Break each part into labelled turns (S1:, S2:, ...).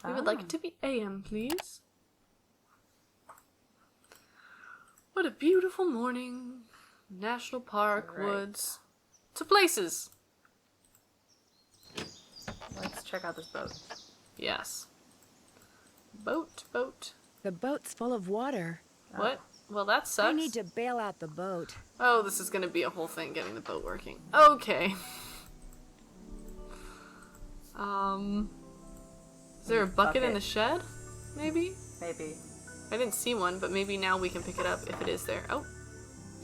S1: We would like it to be AM, please. What a beautiful morning. National Park, woods. To places.
S2: Let's check out this boat.
S1: Yes. Boat.
S3: The boat's full of water.
S1: What? Well, that sucks.
S3: I need to bail out the boat.
S1: Oh, this is going to be a whole thing getting the boat working. Okay. Is there a bucket in the shed? Maybe?
S2: Maybe.
S1: I didn't see one, but maybe now we can pick it up if it is there. Oh.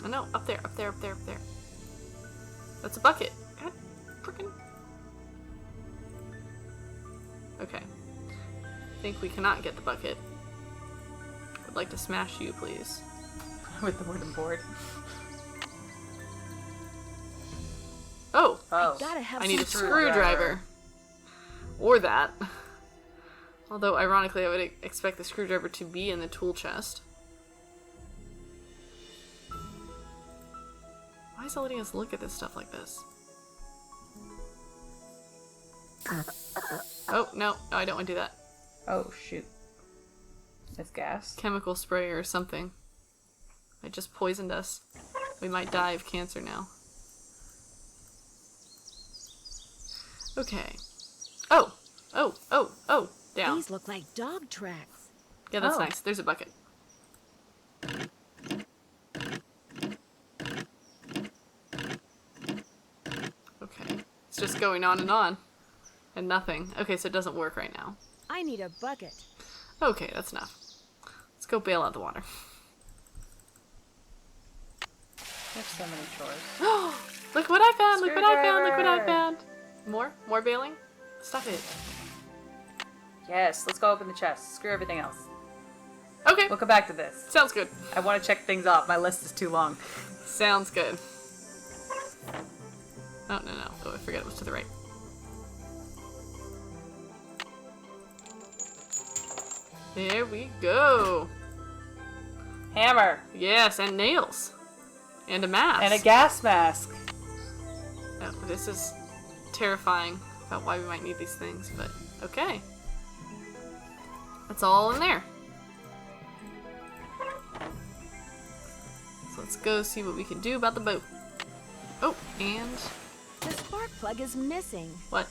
S1: Oh no, up there. That's a bucket. God frickin'. Okay. I think we cannot get the bucket. I'd like to smash you, please.
S2: With the wooden board.
S1: Oh!
S3: I
S1: need a screwdriver. Or that. Although, ironically, I would expect the screwdriver to be in the tool chest. Why is it letting us look at this stuff like this? Oh, no, I don't want to do that.
S2: Oh, shoot. It's gas.
S1: Chemical spray or something. It just poisoned us. We might die of cancer now. Okay. Oh! Down.
S3: These look like dog tracks.
S1: Yeah, that's nice. There's a bucket. Okay. It's just going on and on. And nothing. Okay, so it doesn't work right now.
S3: I need a bucket.
S1: Okay, that's enough. Let's go bail out the water.
S2: There's so many chores.
S1: Look what I found! Look what I found! More bailing? Stop it.
S2: Yes, let's go open the chest. Screw everything else.
S1: Okay.
S2: We'll come back to this.
S1: Sounds good.
S2: I want to check things off. My list is too long.
S1: Sounds good. Oh, no. Oh, I forget it was to the right. There we go.
S2: Hammer.
S1: Yes, and nails. And a mask.
S2: And a gas mask.
S1: Oh, this is terrifying about why we might need these things, but okay. That's all in there. So let's go see what we can do about the boat. Oh, and...
S3: The spark plug is missing.
S1: what?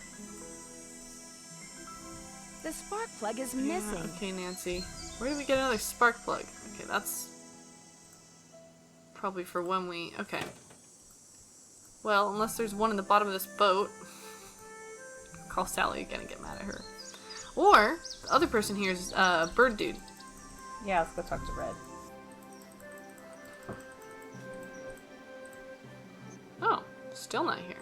S3: The spark plug is missing.
S1: Yeah, okay, Nancy. Where do we get another spark plug? Okay, that's... probably for when we... okay. Well, unless there's one in the bottom of this boat. Call Sally again and get mad at her. Or, the other person here is Bird Dude.
S2: Yeah, let's go talk to Red.
S1: Oh, still not here.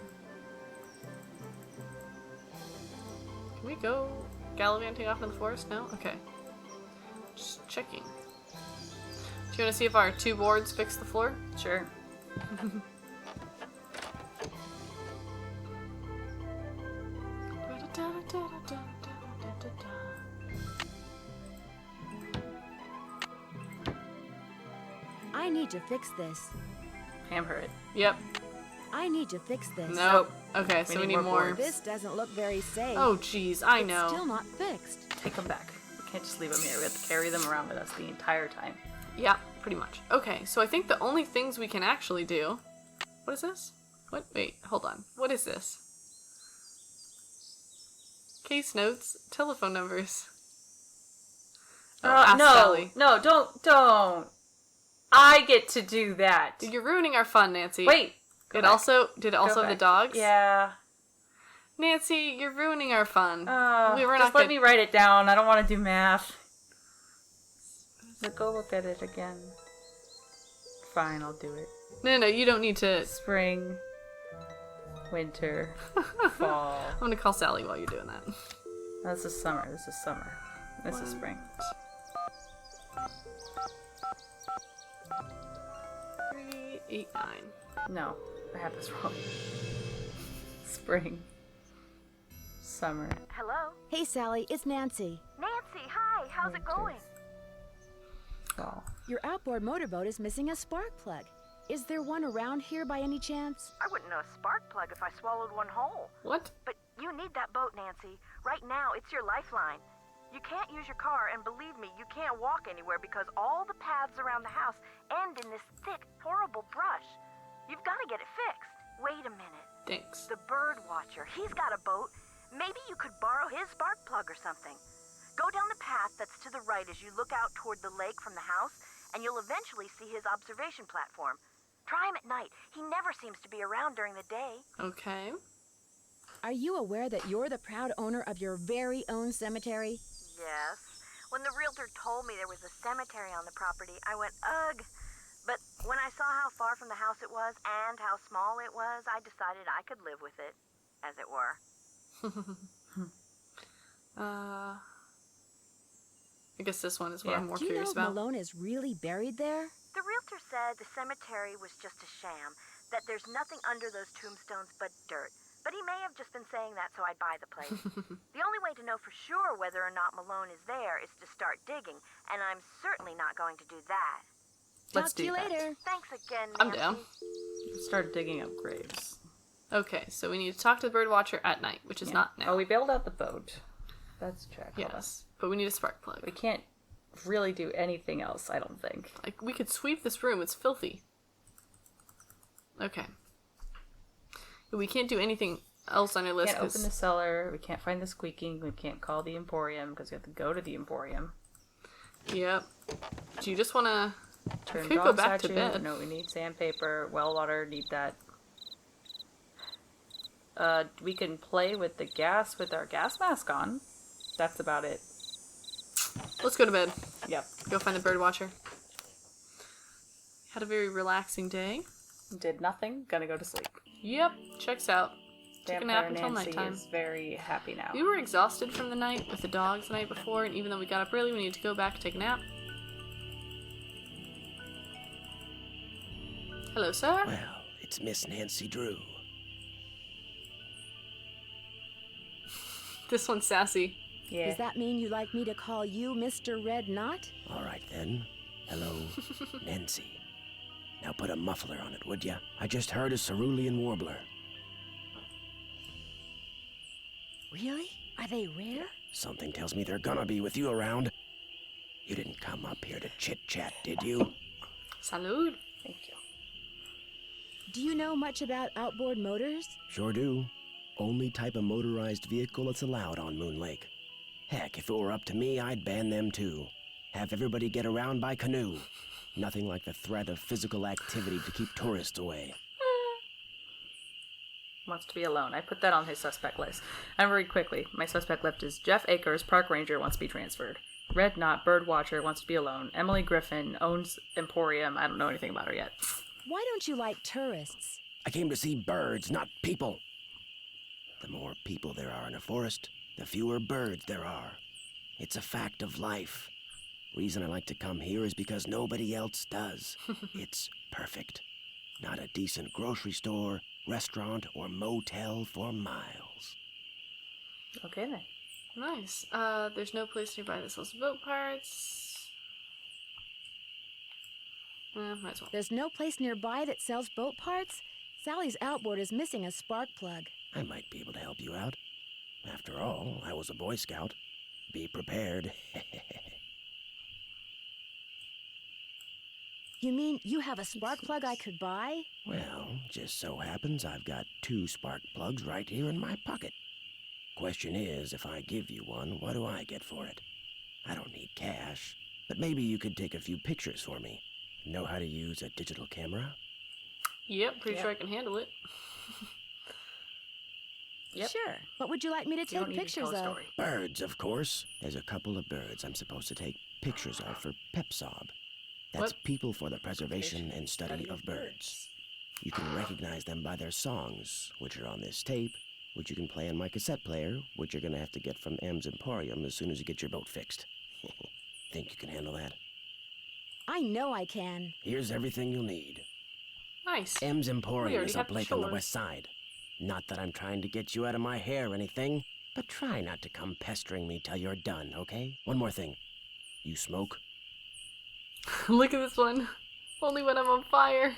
S1: Can we go gallivanting off in the forest now? Okay. Just checking. Do you want to see if our 2 boards fix the floor?
S2: Sure.
S3: I need to fix this.
S2: Hammer it.
S1: Yep.
S3: I need to fix this.
S1: Nope. Okay, so we need more.
S2: boards.
S3: This doesn't look very safe.
S1: Oh, jeez, I
S3: It's
S1: know.
S3: still not fixed.
S2: Take them back. We can't just leave them here. We have to carry them around with us the entire time.
S1: Yeah, pretty much. Okay, so I think the only things we can actually do... What is this? What? Wait, hold on. What is this? Case notes, telephone numbers. Oh, ask
S2: no,
S1: Sally.
S2: no, don't. I get to do that.
S1: You're ruining our fun, Nancy.
S2: Wait.
S1: Did it also have the dogs?
S2: Yeah.
S1: Nancy, you're ruining our fun. We were
S2: just
S1: not
S2: let me write it down. I don't want to do math. But go look at it again. Fine, I'll do it.
S1: No, you don't need to.
S2: Spring, winter, fall.
S1: I'm gonna call Sally while you're doing that.
S2: This is summer. This is summer. This is spring.
S1: 3, 8, 9.
S2: No, I have this wrong. Spring, summer.
S4: Hello?
S3: Hey, Sally, it's Nancy.
S4: Nancy, hi. How's it going?
S2: Fall.
S3: Your outboard motorboat is missing a spark plug. Is there one around here by any chance?
S4: I wouldn't know a spark plug if I swallowed one whole.
S1: What?
S4: But you need that boat, Nancy. Right now, it's your lifeline. You can't use your car, and believe me, you can't walk anywhere because all the paths around the house end in this thick, horrible brush. You've got to get it fixed. Wait a minute.
S1: Thanks.
S4: The bird watcher, he's got a boat. Maybe you could borrow his spark plug or something. Go down the path that's to the right as you look out toward the lake from the house, and you'll eventually see his observation platform. Try him at night. He never seems to be around during the day.
S1: Okay.
S3: Are you aware that you're the proud owner of your very own cemetery?
S4: Yes. When the realtor told me there was a cemetery on the property, I went, ugh. But when I saw how far from the house it was and how small it was, I decided I could live with it, as it were.
S1: I guess this one is what
S2: Yeah.
S1: I'm more
S3: Do you know
S1: curious
S3: if
S1: about.
S3: Malone is really buried there?
S4: The realtor said the cemetery was just a sham, that there's nothing under those tombstones but dirt. But he may have just been saying that so I'd buy the place. The only way to know for sure whether or not Malone is there is to start digging, and I'm certainly not going to do that.
S2: Let's
S3: Talk to
S2: do
S3: you
S2: that.
S3: later.
S4: Thanks again,
S1: I'm
S4: Nancy.
S1: down.
S2: Start digging up graves.
S1: Okay, so we need to talk to the bird watcher at night, which is not now.
S2: Oh, we bailed out the boat. That's check. Hold on.
S1: Yes, but we need a spark plug.
S2: We can't really do anything else, I don't think.
S1: Like, we could sweep this room. It's filthy. Okay. But we can't do anything else on our
S2: We
S1: list.
S2: can't open the cellar. We can't find the squeaking. We can't call the Emporium because we have to go to the Emporium.
S1: Yep. Do you just want to...
S2: Turn
S1: could go
S2: bronze
S1: back to
S2: statue.
S1: bed.
S2: No, we need sandpaper. Well water, need that. We can play with the gas with our gas mask on. That's about it.
S1: Let's go to bed.
S2: Yep.
S1: Go find the bird watcher. Had a very relaxing day.
S2: Did nothing. Gonna go to sleep.
S1: Yep. Checks out. Took a nap
S2: Vampire
S1: until
S2: Nancy
S1: nighttime.
S2: is very happy now.
S1: We were exhausted from the night with the dogs the night before, and even though we got up early, we needed to go back and take a nap. Hello, sir.
S5: Well, it's Miss Nancy Drew.
S1: This one's sassy.
S2: Yeah.
S3: Does that mean you'd like me to call you Mr. Red Knot?
S5: All right then. Hello, Nancy. Now put a muffler on it, would ya? I just heard a cerulean warbler.
S3: Really? Are they rare?
S5: Something tells me they're gonna be with you around. You didn't come up here to chit-chat, did you?
S1: Salud.
S2: Thank you.
S3: Do you know much about outboard motors?
S5: Sure do. Only type of motorized vehicle that's allowed on Moon Lake. Heck, if it were up to me, I'd ban them too. Have everybody get around by canoe. Nothing like the threat of physical activity to keep tourists away.
S2: Wants to be alone. I put that on his suspect list. And very quickly, my suspect list is Jeff Akers, park ranger, wants to be transferred. Red Knot, bird watcher, wants to be alone. Emily Griffin, owns Emporium. I don't know anything about her yet.
S3: Why don't you like tourists?
S5: I came to see birds, not people. The more people there are in a forest, the fewer birds there are. It's a fact of life. Reason I like to come here is because nobody else does. It's perfect. Not a decent grocery store, restaurant, or motel for miles.
S2: Okay then.
S1: Nice. There's no place nearby that sells boat parts. Might as well.
S3: There's no place nearby that sells boat parts? Sally's outboard is missing a spark plug.
S5: I might be able to help you out. After all, I was a Boy Scout. Be prepared.
S3: You mean you have a spark plug I could buy?
S5: Well, just so happens I've got 2 spark plugs right here in my pocket. Question is, if I give you one, what do I get for it? I don't need cash, but maybe you could take a few pictures for me. Know how to use a digital camera?
S1: Yep, pretty sure I can handle it.
S2: Yep.
S3: Sure. What would you like me to
S2: You
S3: take
S2: don't need to
S3: pictures
S2: tell a
S3: of?
S2: story.
S5: Birds, of course. There's a couple of birds I'm supposed to take pictures of for PepSob. That's
S1: What?
S5: People for the Preservation and Study of Birds. You can recognize them by their songs, which are on this tape, which you can play on my cassette player, which you're gonna have to get from M's Emporium as soon as you get your boat fixed. Think you can handle that?
S3: I know I can.
S5: Here's everything you'll need.
S1: Nice.
S5: M's
S1: We
S5: Emporium
S1: already
S5: is
S1: have
S5: up
S1: the
S5: lake on the
S1: shore.
S5: west side. Not that I'm trying to get you out of my hair or anything, but try not to come pestering me till you're done, okay? One more thing. You smoke?
S1: Look at this one. Only when I'm on fire.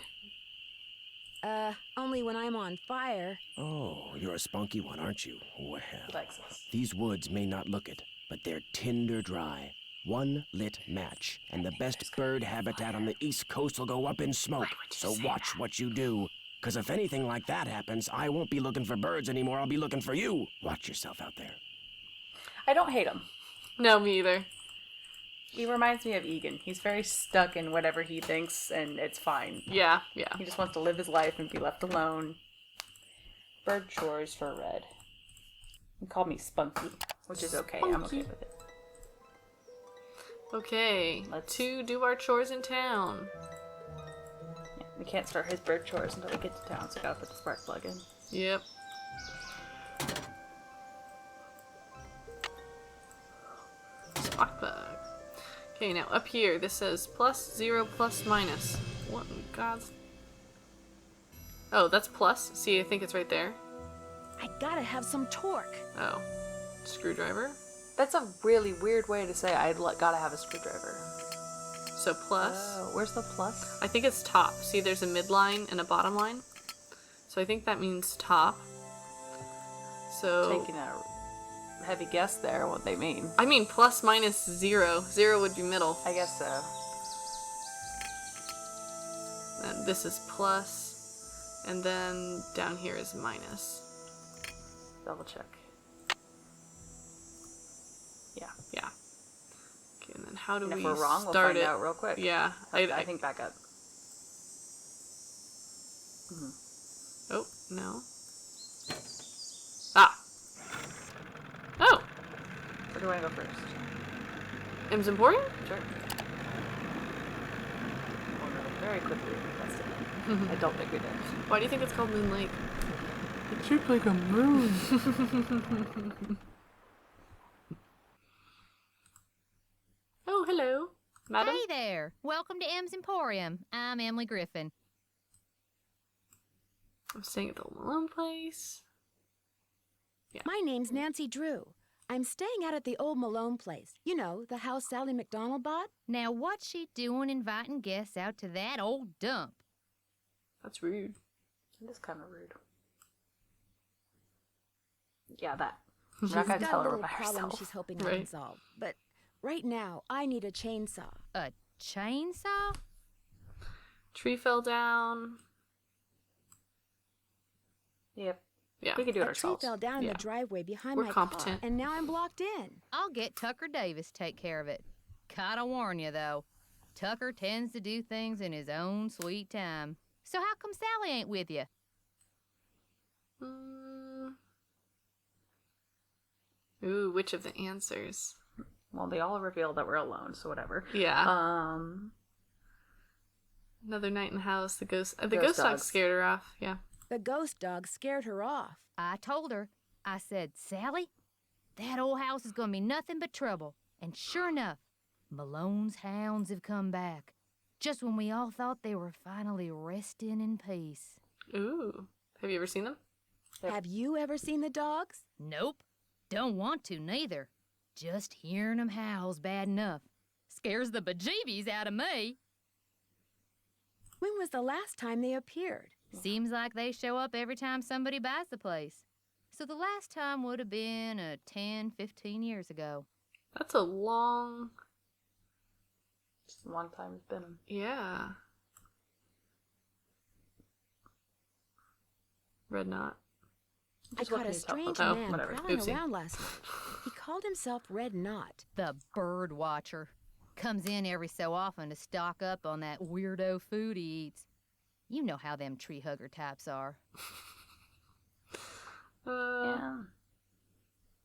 S3: Only when I'm on fire.
S5: Oh, you're a spunky one, aren't you? Well,
S2: Likes us.
S5: these woods may not look it, but they're tinder dry. One lit match, and the best bird habitat on the East Coast will go up in smoke. So watch what you do. Because if anything like that happens, I won't be looking for birds anymore. I'll be looking for you. Watch yourself out there.
S2: I don't hate him.
S1: No, me either.
S2: He reminds me of Egan. He's very stuck in whatever he thinks, and it's fine.
S1: Yeah.
S2: He just wants to live his life and be left alone. Bird chores for Red. He called me Spunky, which is okay. I'm okay with it.
S1: Okay,
S2: Let's
S1: to do our chores in town.
S2: Yeah, we can't start his bird chores until we get to town, so gotta put the spark plug in.
S1: Yep. Spark plug. Okay, now up here, this says plus, 0, plus, minus. What in God's... Oh, that's plus. See, I think it's right there.
S3: I gotta have some torque.
S1: Oh. Screwdriver.
S2: That's a really weird way to say gotta have a screwdriver.
S1: So plus.
S2: Oh, where's the plus?
S1: I think it's top. See, there's a midline and a bottom line. So I think that means top. So...
S2: Taking a heavy guess there, what they mean.
S1: I mean plus, minus, 0. 0 would be middle.
S2: I guess so.
S1: And this is plus. And then down here is minus.
S2: Double check. Yeah.
S1: Yeah. Okay, and then how do
S2: And
S1: we
S2: if we're wrong, we'll
S1: start
S2: find
S1: it?
S2: out real quick.
S1: Yeah.
S2: I think back up.
S1: Oh, no. Ah! Oh!
S2: Where do I go first?
S1: M's Emporium?
S2: Sure. We'll go very quickly. That's it. I don't think we did.
S1: Why do you think it's called Moon Lake?
S2: It's shaped like a moon.
S1: Oh, hello. Madam?
S6: Hey there! Welcome to M's Emporium. I'm Emily Griffin.
S1: I'm staying at the old Malone place.
S3: My name's Nancy Drew. I'm staying out at the old Malone place. You know, the house Sally McDonald bought.
S6: Now, what's she doing inviting guests out to that old dump?
S1: That's rude.
S2: It is kind of rude. Yeah, that.
S3: She's
S2: I'm not gonna
S3: got
S2: tell
S3: a
S2: her
S3: little
S2: by
S3: problem
S2: herself.
S3: she's hoping I
S1: Right.
S3: can solve. But right now, I need a chainsaw.
S6: A chainsaw?
S1: Tree fell down.
S2: Yep.
S1: Yeah.
S2: We can do it
S3: A tree
S2: ourselves.
S3: fell down in
S1: Yeah.
S3: the driveway behind
S1: We're
S3: my
S1: competent.
S3: car, and now I'm blocked in.
S6: I'll get Tucker Davis to take care of it. Gotta warn you, though. Tucker tends to do things in his own sweet time. So how come Sally ain't with you?
S1: Ooh, which of the answers?
S2: Well, they all reveal that we're alone, so whatever.
S1: Yeah. Another night in the house. The ghost
S2: Ghost
S1: dog
S2: dogs.
S1: scared her off. Yeah.
S3: The ghost dog scared her off.
S6: I told her. I said, Sally, that old house is gonna be nothing but trouble. And sure enough, Malone's hounds have come back. Just when we all thought they were finally resting in peace.
S1: Ooh. Have you ever seen them?
S2: Yep.
S3: Have you ever seen the dogs?
S6: Nope. Don't want to, neither. Just hearing 'em howl's bad enough. Scares the bejeebies out of me.
S3: When was the last time they appeared?
S6: Seems like they show up every time somebody buys the place. So the last time would have been 10, 15 years ago.
S1: That's a long...
S2: It's a long time it's been.
S1: Yeah. Red knot.
S3: I
S2: Just what
S3: caught a
S2: can you tell?
S3: strange
S1: Oh,
S3: man
S1: whatever.
S3: prowling
S1: Oopsie.
S3: around last night. He called himself Red Knot.
S6: The bird watcher. Comes in every so often to stock up on that weirdo food he eats. You know how them tree hugger types are.
S2: Yeah.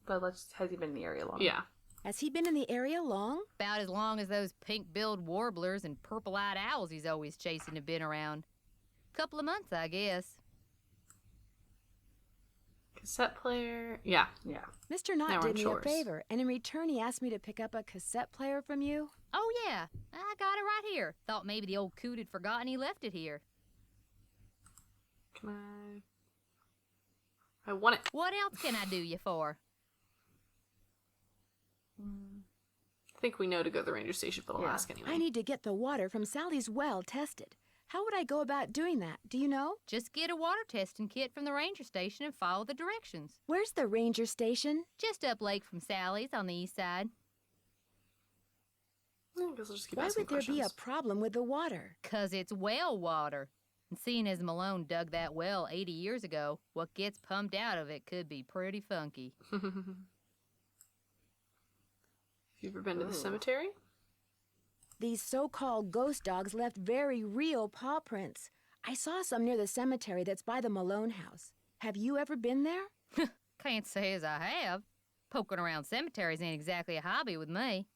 S2: But has he been in the area long?
S1: Yeah.
S3: Has he been in the area long?
S6: About as long as those pink-billed warblers and purple-eyed owls he's always chasing have been around. Couple of months, I guess.
S1: Cassette player. Yeah.
S2: Yeah.
S3: Mr.
S1: Now
S3: Knott
S1: we're on
S3: did me a
S1: chores.
S3: favor, and in return he asked me to pick up a cassette player from you.
S6: Oh, yeah. I got it right here. Thought maybe the old coot had forgotten he left it here.
S1: Can I want it.
S6: What else can I do you for?
S1: I think we know to go to the ranger station, but I'll
S2: Yeah.
S1: ask anyway.
S3: I need to get the water from Sally's well tested. How would I go about doing that? Do you know?
S6: Just get a water testing kit from the ranger station and follow the directions.
S3: Where's the ranger station?
S6: Just up lake from Sally's on the east side.
S1: I guess I'll just keep
S3: Why
S1: asking
S3: would there be a
S1: questions.
S3: problem with the water?
S6: 'Cause it's well water. And seeing as Malone dug that well 80 years ago, what gets pumped out of it could be pretty funky.
S1: Have you ever been to the cemetery?
S3: These so-called ghost dogs left very real paw prints. I saw some near the cemetery that's by the Malone house. Have you ever been there?
S6: Can't say as I have. Poking around cemeteries ain't exactly a hobby with me.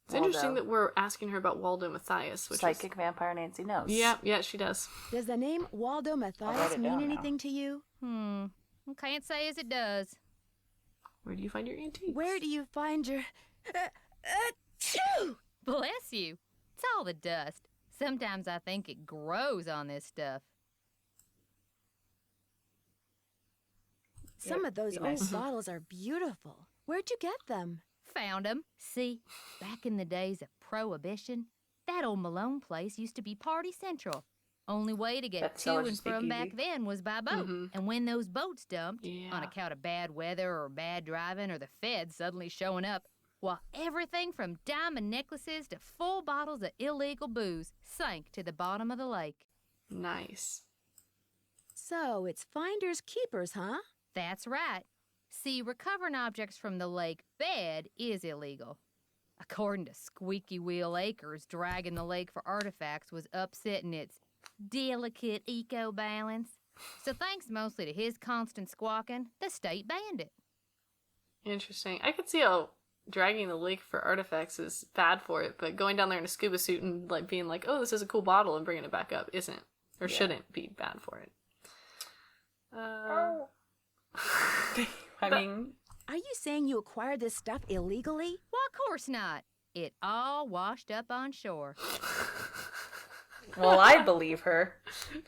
S1: It's interesting that we're asking her about Waldo Matthias, which
S2: Psychic vampire Nancy knows.
S1: Yeah, she does.
S3: Does the name Waldo
S2: write
S3: Matthias
S2: it
S3: mean
S2: down now.
S3: anything to you?
S6: Can't say as it does.
S1: Where do you find your antiques?
S3: Where do you find your... Achoo!
S6: Bless you. It's all the dust. Sometimes I think it grows on this stuff.
S3: Some of those
S2: be
S3: old
S2: nice.
S3: bottles are beautiful. Where'd you get them?
S6: Found 'em. See, back in the days of Prohibition, that old Malone place used to be party central. Only way to get
S2: That's
S6: to
S2: so
S6: and
S2: just
S6: from back
S2: speakeasy.
S6: then was by boat. And when those boats dumped, on
S1: Yeah.
S6: account of bad weather or bad driving or the feds suddenly showing up, well, everything from diamond necklaces to full bottles of illegal booze sank to the bottom of the lake.
S1: Nice.
S3: So, it's finders keepers, huh?
S6: That's right. See, recovering objects from the lake bed is illegal. According to Squeaky Wheel Acres, dragging the lake for artifacts was upsetting its delicate eco-balance. So thanks mostly to his constant squawking, the state banned it.
S1: Interesting. I could see how dragging the lake for artifacts is bad for it, but going down there in a scuba suit and like being like, "Oh, this is a cool bottle," and bringing it back up isn't or shouldn't be bad for it.
S2: I mean,
S3: Are you saying you acquired this stuff illegally?
S6: Well, of course not. It all washed up on shore.
S2: well, I believe her.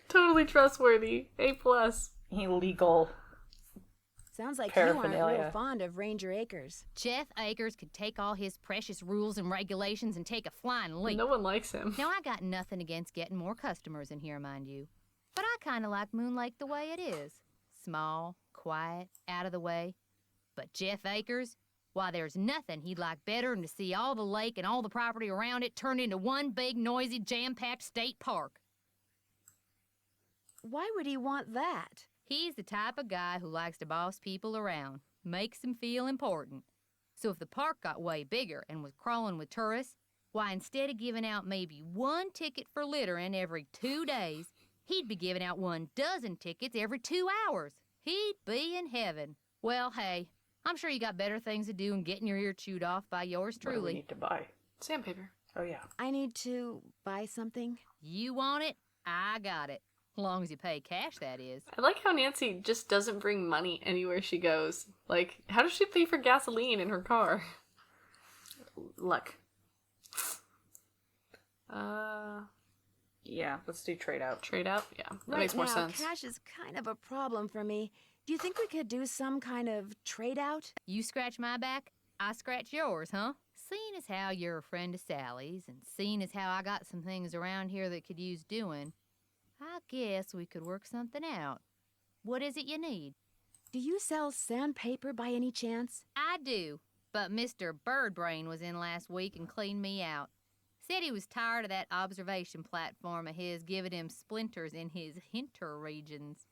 S1: Totally trustworthy. A+.
S2: Illegal.
S3: Sounds like you aren't
S2: Paraphernalia.
S3: real fond of Ranger Acres.
S6: Jeff Akers could take all his precious rules and regulations and take a flying leap.
S1: No one likes him.
S6: Now, I got nothing against getting more customers in here, mind you. But I kind of like Moon Lake the way it is. Small, quiet, out of the way. But Jeff Akers, why, there's nothing he'd like better than to see all the lake and all the property around it turned into one big, noisy, jam-packed state park.
S3: Why would he want that?
S6: He's the type of guy who likes to boss people around, makes them feel important. So if the park got way bigger and was crawling with tourists, why, instead of giving out maybe one ticket for littering every 2 days, he'd be giving out 12 tickets every 2 hours. He'd be in heaven. Well, hey, I'm sure you got better things to do than getting your ear chewed off by yours
S2: What do we
S6: truly.
S2: need to buy?
S1: Sandpaper.
S2: Oh, yeah.
S3: I need to buy something.
S6: You want it? I got it. As long as you pay cash, that is.
S1: I like how Nancy just doesn't bring money anywhere she goes. Like, how does she pay for gasoline in her car?
S2: Luck.
S1: Yeah,
S2: let's do trade out.
S1: trade out? Yeah, that
S3: Right
S1: makes more
S3: now,
S1: sense.
S3: cash is kind of a problem for me. Do you think we could do some kind of trade out?
S6: You scratch my back, I scratch yours, huh? Seeing as how you're a friend of Sally's, and seeing as how I got some things around here that could use doing, I guess we could work something out. What is it you need?
S3: Do you sell sandpaper by any chance?
S6: I do, but Mr. Birdbrain was in last week and cleaned me out. Said he was tired of that observation platform of his giving him splinters in his hinter regions.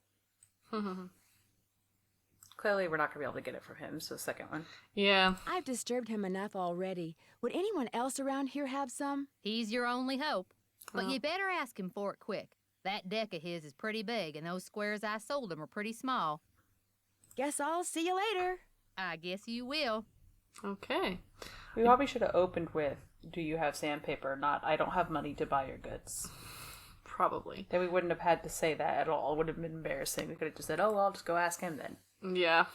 S2: Clearly, we're not going to be able to get it from him, so the second one.
S1: Yeah.
S3: I've disturbed him enough already. Would anyone else around here have some?
S6: He's your only hope. But
S1: Well.
S6: you better ask him for it quick. That deck of his is pretty big, and those squares I sold him are pretty small.
S3: Guess I'll see you later.
S6: I guess you will.
S1: Okay.
S2: We probably should have opened with, do you have sandpaper or not? I don't have money to buy your goods.
S1: Probably.
S2: Then we wouldn't have had to say that at all. It would have been embarrassing. We could have just said, oh, well, I'll just go ask him then.
S1: Yeah.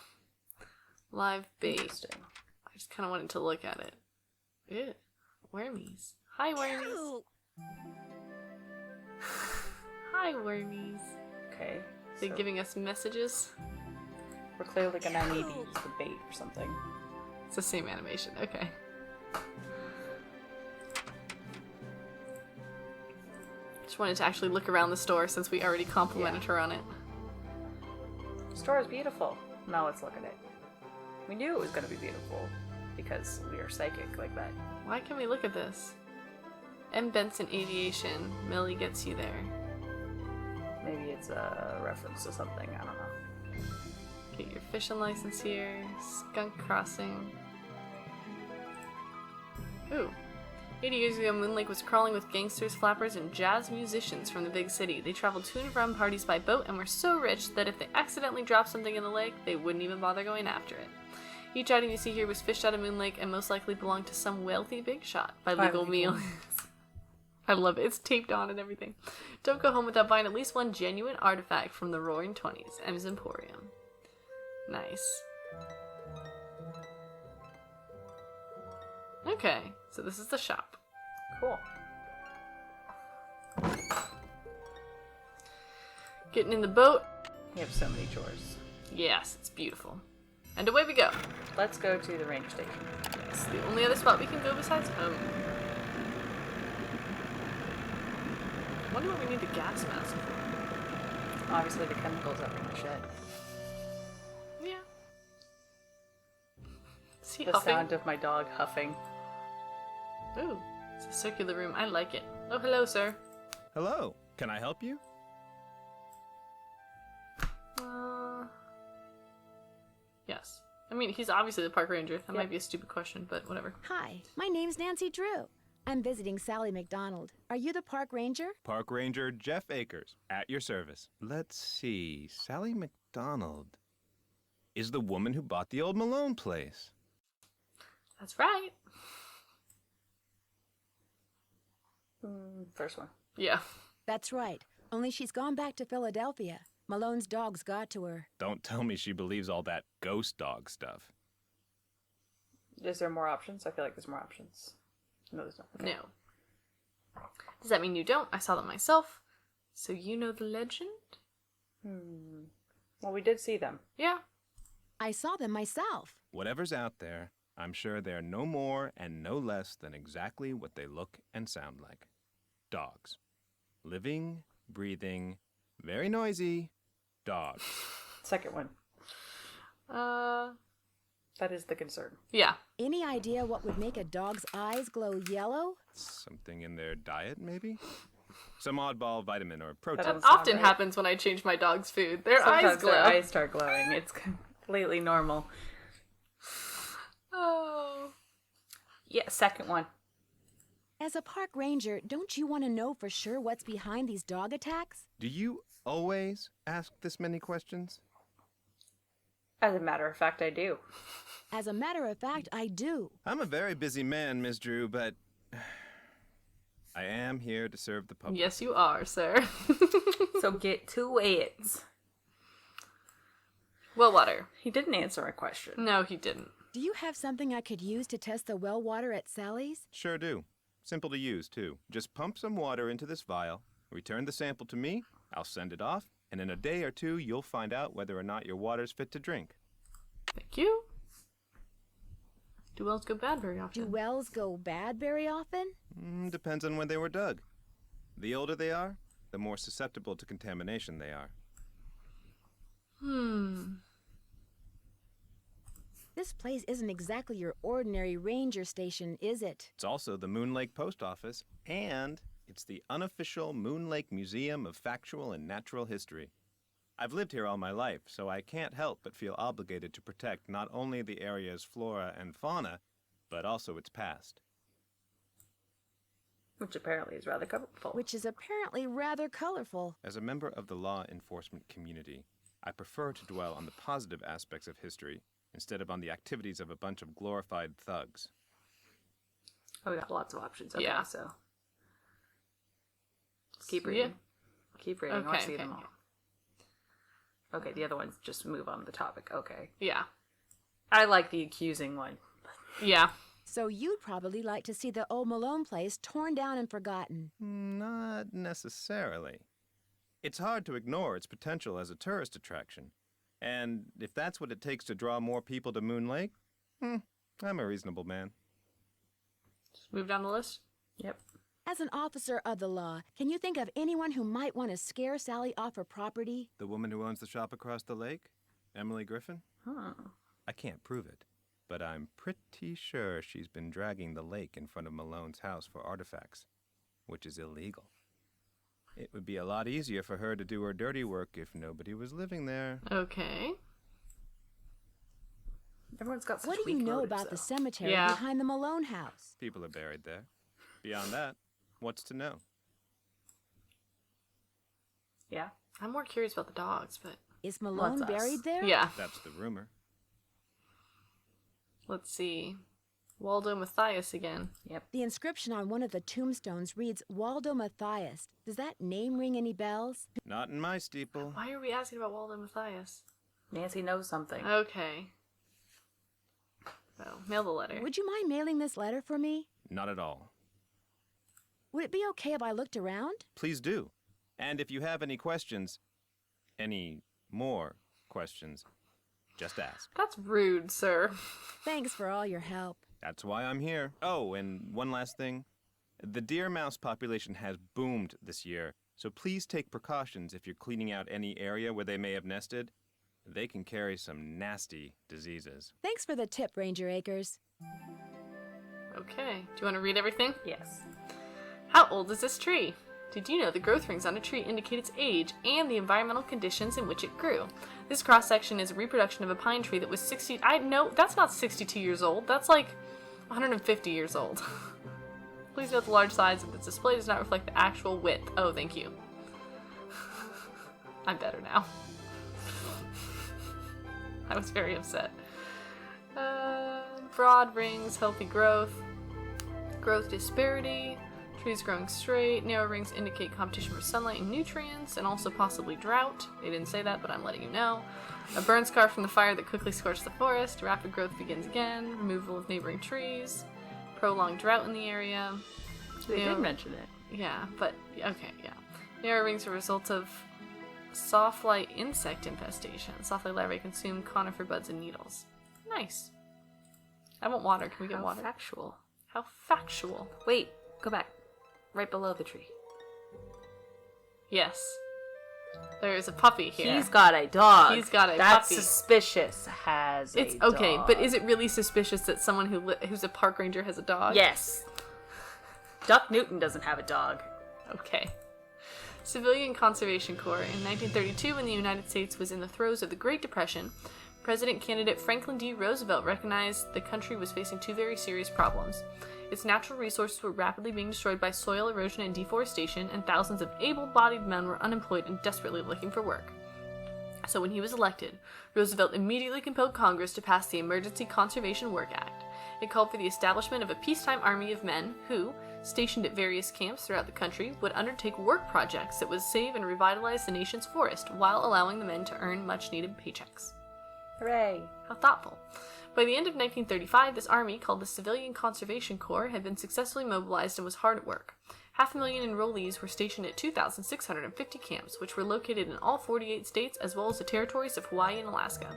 S1: Live bait.
S2: Interesting.
S1: I just kind of wanted to look at it. Ew. Wormies. Hi, wormies.
S3: Ew.
S1: Hi, wormies.
S2: Okay.
S1: They
S2: so
S1: giving us messages?
S2: we're clearly going to need to use the bait or something.
S1: It's the same animation. Okay. Just wanted to actually look around the store since we already complimented her on it.
S2: The store is beautiful. Now let's look at it. We knew it was going to be beautiful because we are psychic like that.
S1: Why can we look at this? M. Benson Aviation. Millie gets you there.
S2: Maybe it's a reference to something. I don't know.
S1: Get your fishing license here. Skunk Crossing. Ooh. 80 years ago, Moon Lake was crawling with gangsters, flappers, and jazz musicians from the big city. They traveled to and from parties by boat and were so rich that if they accidentally dropped something in the lake, they wouldn't even bother going after it. Each item you see here was fished out of Moon Lake and most likely belonged to some wealthy big shot by legal means. I love it. It's taped on and everything. Don't go home without buying at least one genuine artifact from the Roaring Twenties. M's Emporium. Nice. Okay, so this is the shop.
S2: Cool.
S1: Getting in the boat.
S2: We have so many chores.
S1: Yes, it's beautiful. And away we go.
S2: Let's go to the ranger station.
S1: It's the only other spot we can go besides home. I wonder what we need the gas mask for.
S2: Obviously the chemicals up in the shed.
S1: Yeah. Is he
S2: The
S1: huffing?
S2: sound of my dog huffing.
S1: Ooh, it's a circular room. I like it. Oh, hello, sir.
S7: Hello, can I help you?
S1: Yes. I mean, he's obviously the park ranger. That might be a stupid question, but whatever.
S3: Hi, my name's Nancy Drew. I'm visiting Sally McDonald. Are you the park ranger?
S7: Park Ranger Jeff Akers, at your service. Let's see, Sally McDonald is the woman who bought the old Malone place.
S1: That's right.
S2: First one.
S1: Yeah.
S3: That's right. Only she's gone back to Philadelphia. Malone's dogs got to her.
S7: Don't tell me she believes all that ghost dog stuff.
S2: Is there more options? I feel like there's more options. No, there's not. Okay.
S1: No. Does that mean you don't? I saw them myself. So you know the legend?
S2: Well, we did see them.
S1: Yeah.
S3: I saw them myself.
S7: Whatever's out there, I'm sure they're no more and no less than exactly what they look and sound like. Dogs. Living, breathing, very noisy dogs.
S2: Second one. That is the concern.
S1: Yeah.
S3: Any idea what would make a dog's eyes glow yellow?
S7: Something in their diet, maybe? Some oddball vitamin or protein.
S1: That
S2: doesn't sound
S1: often
S2: right.
S1: happens when I change my dog's food. Their eyes
S2: Sometimes
S1: glow.
S2: their eyes start glowing. It's completely normal.
S1: Oh.
S2: Yeah, second one.
S3: As a park ranger, don't you want to know for sure what's behind these dog attacks?
S7: Do you always ask this many questions?
S2: As a matter of fact, I do.
S3: As a matter of fact, I do.
S7: I'm a very busy man, Miss Drew, but I am here to serve the public.
S1: Yes, you are, sir.
S2: So get to it.
S1: Well water.
S2: He didn't answer my question.
S1: No, he didn't.
S3: Do you have something I could use to test the well water at Sally's?
S7: Sure do. Simple to use, too. Just pump some water into this vial, return the sample to me, I'll send it off, and in a day or two, you'll find out whether or not your water's fit to drink.
S1: Thank you. Do wells go bad very often?
S3: Do wells go bad very often?
S7: Depends on when they were dug. The older they are, the more susceptible to contamination they are.
S3: This place isn't exactly your ordinary ranger station, is it?
S7: It's also the Moon Lake Post Office, and it's the unofficial Moon Lake Museum of Factual and Natural History. I've lived here all my life, so I can't help but feel obligated to protect not only the area's flora and fauna, but also its past.
S2: Which apparently is rather colorful.
S3: Which is apparently rather colorful.
S7: As a member of the law enforcement community, I prefer to dwell on the positive aspects of history instead of on the activities of a bunch of glorified thugs.
S2: Oh, we got lots of options. Okay,
S1: Yeah.
S2: so keep reading. Keep reading. I want to see them all. Okay, the other ones just move on the topic. Okay.
S1: Yeah.
S2: I like the accusing one.
S1: Yeah.
S3: So you'd probably like to see the old Malone place torn down and forgotten.
S7: Not necessarily. It's hard to ignore its potential as a tourist attraction. And if that's what it takes to draw more people to Moon Lake, I'm a reasonable man.
S1: Just move down the list.
S2: Yep.
S3: As an officer of the law, can you think of anyone who might want to scare Sally off her property?
S7: The woman who owns the shop across the lake? Emily Griffin?
S2: Huh.
S7: I can't prove it, but I'm pretty sure she's been dragging the lake in front of Malone's house for artifacts, which is illegal. It would be a lot easier for her to do her dirty work if nobody was living there.
S1: Okay.
S2: Everyone's got such
S3: What do you
S2: weak
S3: know
S2: motives,
S3: about the
S2: though.
S3: cemetery
S1: Yeah.
S3: behind the Malone house?
S7: People are buried there. Beyond that, what's to know?
S2: Yeah.
S1: I'm more curious about the dogs, but
S3: Is Malone
S2: What's us?
S3: buried there?
S1: yeah.
S7: That's the rumor.
S1: Let's see. Waldo Matthias again.
S2: Yep.
S3: The inscription on one of the tombstones reads Waldo Matthias. Does that name ring any bells?
S7: Not in my steeple.
S1: Why are we asking about Waldo Matthias?
S2: Nancy knows something.
S1: Okay. So, mail the letter.
S3: Would you mind mailing this letter for me?
S7: Not at all.
S3: Would it be okay if I looked around?
S7: Please do. And if you have any questions, any more questions, just ask.
S1: That's rude, sir.
S3: Thanks for all your help.
S7: That's why I'm here. Oh, and one last thing. The deer mouse population has boomed this year, so please take precautions if you're cleaning out any area where they may have nested. They can carry some nasty diseases.
S3: Thanks for the tip, Ranger Acres.
S1: Okay. Do you want to read everything?
S2: Yes.
S1: How old is this tree? Did you know the growth rings on a tree indicate its age and the environmental conditions in which it grew? This cross-section is a reproduction of a pine tree that was 60... No, that's not 62 years old. That's like 150 years old. Please note the large size of this display does not reflect the actual width. Oh, thank you. I'm better now. I was very upset. Broad rings, healthy growth. Growth disparity. Trees growing straight. Narrow rings indicate competition for sunlight and nutrients, and also possibly drought. They didn't say that, but I'm letting you know. A burn scar from the fire that quickly scorched the forest. Rapid growth begins again. Removal of neighboring trees. Prolonged drought in the area.
S2: They
S1: Yeah.
S2: did mention it.
S1: Yeah, but okay, yeah. Narrow rings are a result of sawfly insect infestation. Sawfly larvae consume conifer buds and needles. Nice. I want water. Can we get
S2: How
S1: water?
S2: factual.
S1: How factual.
S2: Wait, go back. Right below the tree.
S1: Yes. There is a puppy here.
S2: He's got a dog.
S1: He's got a
S2: That's
S1: puppy.
S2: suspicious. Has
S1: It's
S2: a
S1: okay,
S2: dog.
S1: but is it really suspicious that someone who's a park ranger has a dog?
S2: Yes. Duck Newton doesn't have a dog.
S1: Okay. Civilian Conservation Corps. In 1932, when the United States was in the throes of the Great Depression, President candidate Franklin D. Roosevelt recognized the country was facing two very serious problems. Its natural resources were rapidly being destroyed by soil erosion and deforestation, and thousands of able-bodied men were unemployed and desperately looking for work. So when he was elected, Roosevelt immediately compelled Congress to pass the Emergency Conservation Work Act. It called for the establishment of a peacetime army of men who, stationed at various camps throughout the country, would undertake work projects that would save and revitalize the nation's forest while allowing the men to earn much-needed paychecks.
S2: Hooray.
S1: How thoughtful. By the end of 1935, this army, called the Civilian Conservation Corps, had been successfully mobilized and was hard at work. 500,000 enrollees were stationed at 2,650 camps, which were located in all 48 states as well as the territories of Hawaii and Alaska.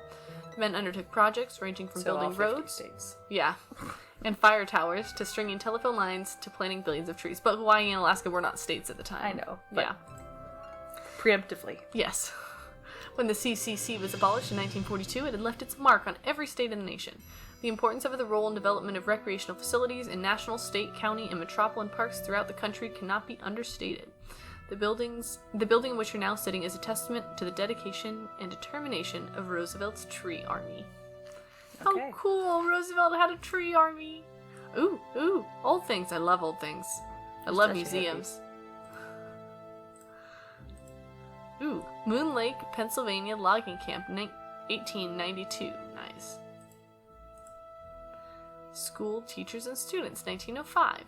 S1: The men undertook projects ranging from
S2: So all
S1: building
S2: 50
S1: roads,
S2: states.
S1: yeah, and fire towers, to stringing telephone lines, to planting billions of trees. But Hawaii and Alaska were not states at the time.
S2: I know, but-
S1: Yeah.
S2: Preemptively.
S1: Yes. When the CCC was abolished in 1942, it had left its mark on every state in the nation. The importance of the role and development of recreational facilities in national, state, county, and metropolitan parks throughout the country cannot be understated. The building in which you're now sitting is a testament to the dedication and determination of Roosevelt's tree army.
S2: Okay.
S1: How cool! Roosevelt had a tree army! Ooh, old things. I love old things. I love
S2: Especially
S1: museums. Ooh, Moon Lake, Pennsylvania logging camp, 1892. Nice. School teachers and students, 1905.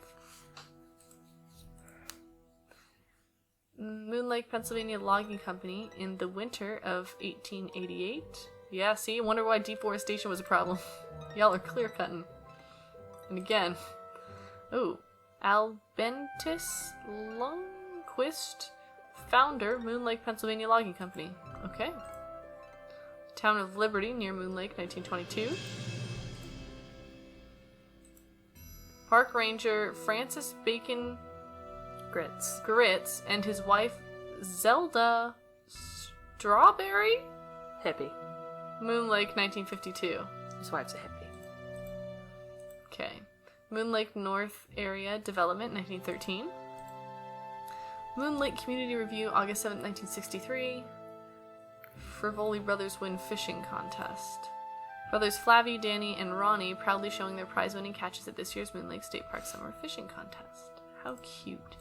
S1: Moon Lake, Pennsylvania logging company in the winter of 1888. Yeah, see, wonder why deforestation was a problem. Y'all are clear cutting. And again, ooh, Albentus Lundquist, founder, Moon Lake, Pennsylvania logging company. Okay. Town of Liberty near Moon Lake, 1922. Park Ranger Francis Bacon Grits, and his wife, Zelda Strawberry?
S2: Hippie.
S1: Moon Lake, 1952.
S2: His wife's a hippie.
S1: Okay. Moon Lake North Area Development, 1913. Moon Lake Community Review, August 7th, 1963. Frivoli Brothers win fishing contest. Brothers Flavie, Danny, and Ronnie proudly showing their prize-winning catches at this year's Moon Lake State Park Summer Fishing Contest. How cute.